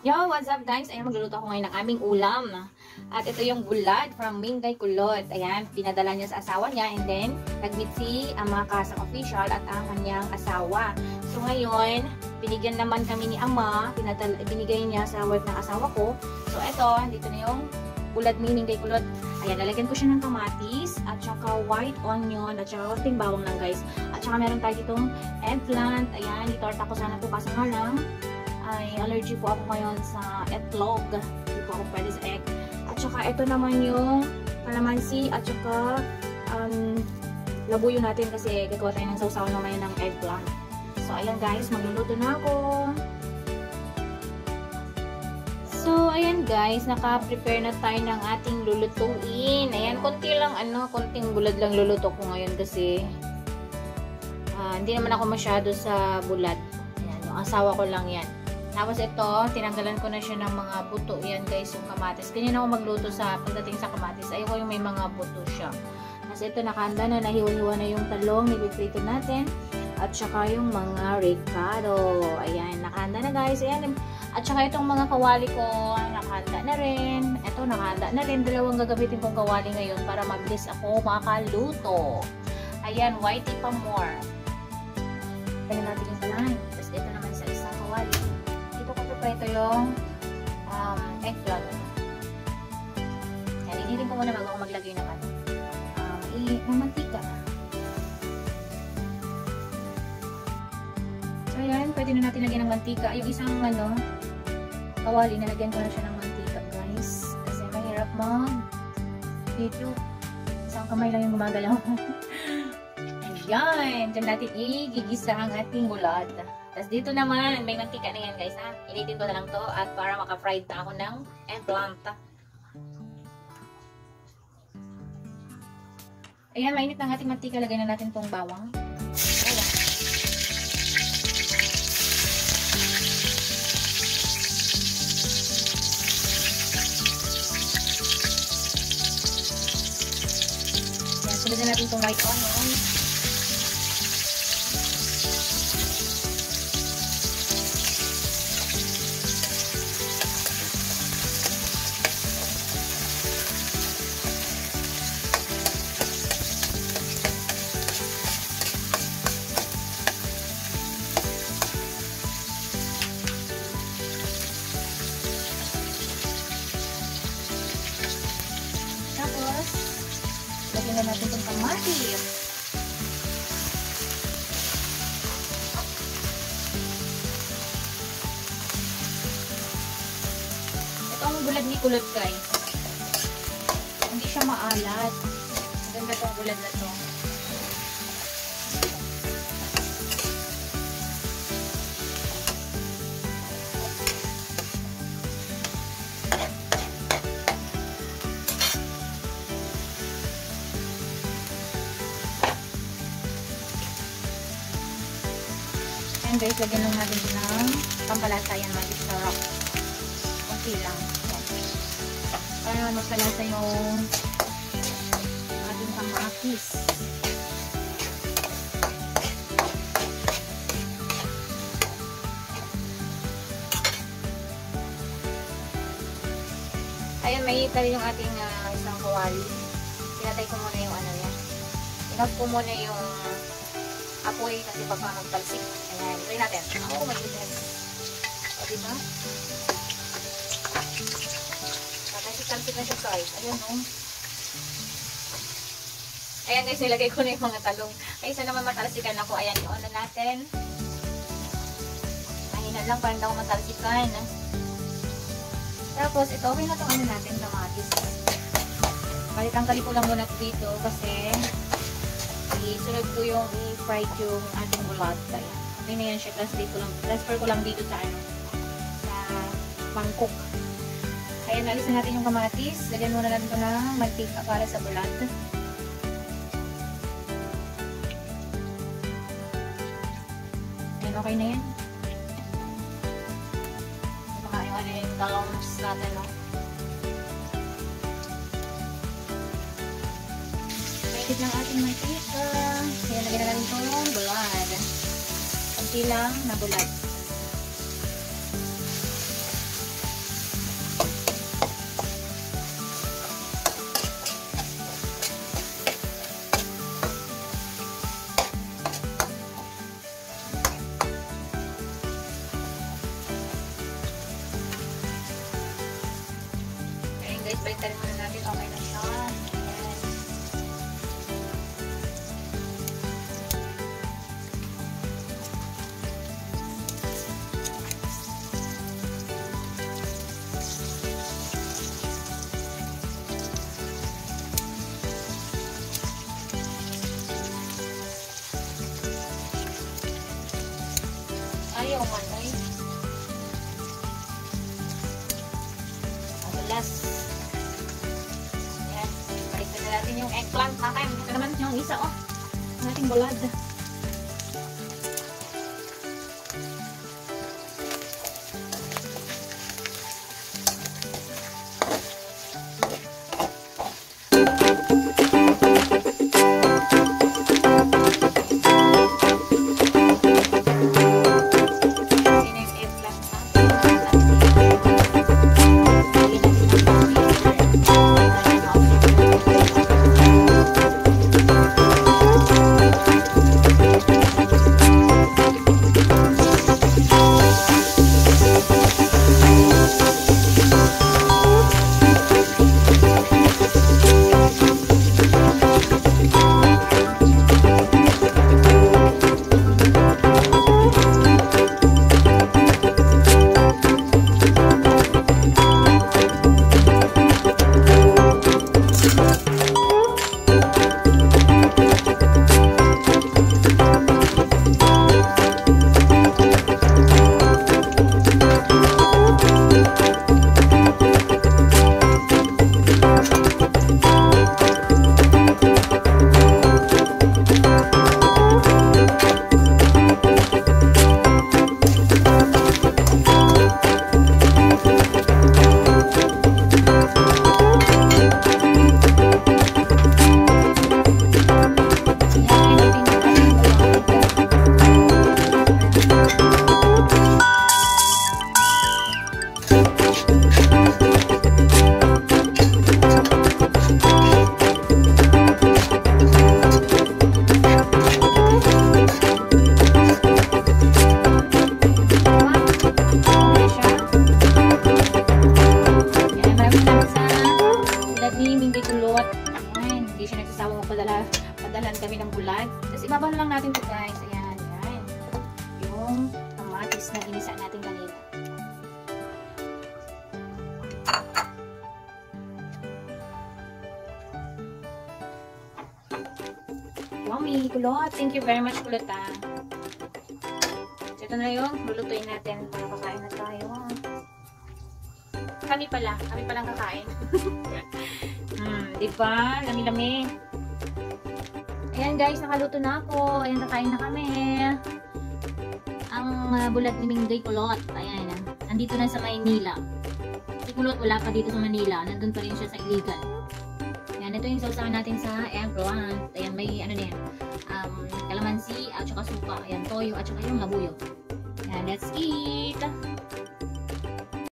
Yo, what's up guys? Ayan, magluluto ako ngayon ng aming ulam. At ito yung bulad from Mingday Kulot. Ayan, pinadala niya sa asawa niya and then nag-meet si Ama Kasang official at ang kanyang asawa. So ngayon, binigyan naman kami ni Ama, binigay niya sa work ng asawa ko. So ito, dito na yung bulad Mingday Kulot. Ayan, lalagyan ko siya ng kamatis at saka white onion at saka konting bawang lang guys. At saka meron tayo ditong eggplant. Ayan, itorta ko sana ito kasi nga lang ay allergy po ako ngayon sa etlog. Hindi po ako pwede sa egg. At saka ito naman yung kalamansi at saka labuyo natin kasi gagawa tayo ng sausaw naman ng eggplant. So ayan guys, magluluto na ako. So ayan guys, naka-prepare na tayo ng ating lulutuin. Ayan, konti lang konting bulad lang luluto ko ngayon kasi hindi naman ako masyado sa bulad. Ayan, yung asawa ko lang yan. Tapos ito, tinanggalan ko na siya ng mga buto. Yan guys, yung kamatis. Ganyan ako magluto sa pagdating sa kamatis. Ayoko yung may mga buto siya. Tapos ito, nakahanda na, nahiwa-hiwa na yung talong, nipiprito natin. At saka yung mga ricado. Ayan, nakahanda na guys. Ayan. At saka itong mga kawali ko, nakahanda na rin. Ito, nakahanda na rin. Dalawang gagamitin kong kawali ngayon para mabilis ako makaluto. Ayan, whitey pa more. Kaya natin yung palahan. Tapos ito naman sa isang kawali. Ito yung eggplant. Yan, initin ko muna bago ako maglagay naman ng mantika. So yan, pwede na natin lagyan ng mantika. Yung isang kawali, nalagyan ko na siya ng mantika guys. Kasi mahirap video. Isang kamay lang yung gumagalaw. Ayan, dyan natin igigisa ang ating bulad. Tapos dito naman, may mantika na yan guys ha. Initin ko na lang to at para maka-fried na ako ng eggplant. Ayan, mainit ng ating mantika. Lagay na natin tong bawang. Ayan. Ayan, sunod na natin tong white onion. Lagyan na natin itong kamatis. Ito ang bulad ni Kulot guys. Hindi siya maalat. Maganda itong bulad na to. And guys, lagyan lang natin ng pampalasa yan, magic sarap. Kunti lang. Yan. Para magpalasa yung ating kamatis. Ayan, may tali yung ating isang kawali. Pinatay ko muna yung yan. Inoff ko muna yung apoy kasi baka magtalsik. Ayan, try natin. Oo, mag-ilan. O, diba? Talsik na siya guys. Ayan o. Ayan guys, nilagay ko na yung mga talong. Kaysa naman matalsikan ako. Ayan, i-on na natin. Mahina lang para daw matalsikan. Tapos, ito, okay na itong natin kamatis. Balitang-kali ko lang muna dito kasi isunod ko yung i-fried yung ating bulad. Ayan. Okay na yan siya. Transfer ko lang dito sa sa mangkok. Ayan, alis na natin yung kamatis. Lagyan muna natin ito ng mantika para sa bulad. Ayan, okay na yan. Baka yung talongs natin, no? Mainit ng ating mantika. Ayan, lagyan na natin itong bulad. Konti lang na bulad. guys, baliktad muna natin. Okay na siya. Ayaw man ay. Last. Ayan. Baliktad na natin yung eggplant natin. Ito naman yung isa, oh. Ang ating bulad. Padalan kami ng bulat. Tapos ibabalo lang natin ito guys. Ayan, ayan. Yung kamatis na inisa natin kanina. Yummy, kulot. Thank you very much, kulot ha. So, ito na yung lulutuin natin para kakain na tayo. Kami palang kakain. Diba? Lami-lami. Ayan guys, nakaluto na ako. Ayan, kakain na kami. Ang bulat ni Mingay kulot. Ayan, nandito na sa Maynila. Si kulot wala pa dito sa Manila. Nandun pa rin siya sa Iligan. Ayan, ito yung sausawan natin sa eggplant. Ayan, may ano na yan. Kalamansi at saka suka. Ayan, toyo at saka yung labuyo. Ayan, let's eat!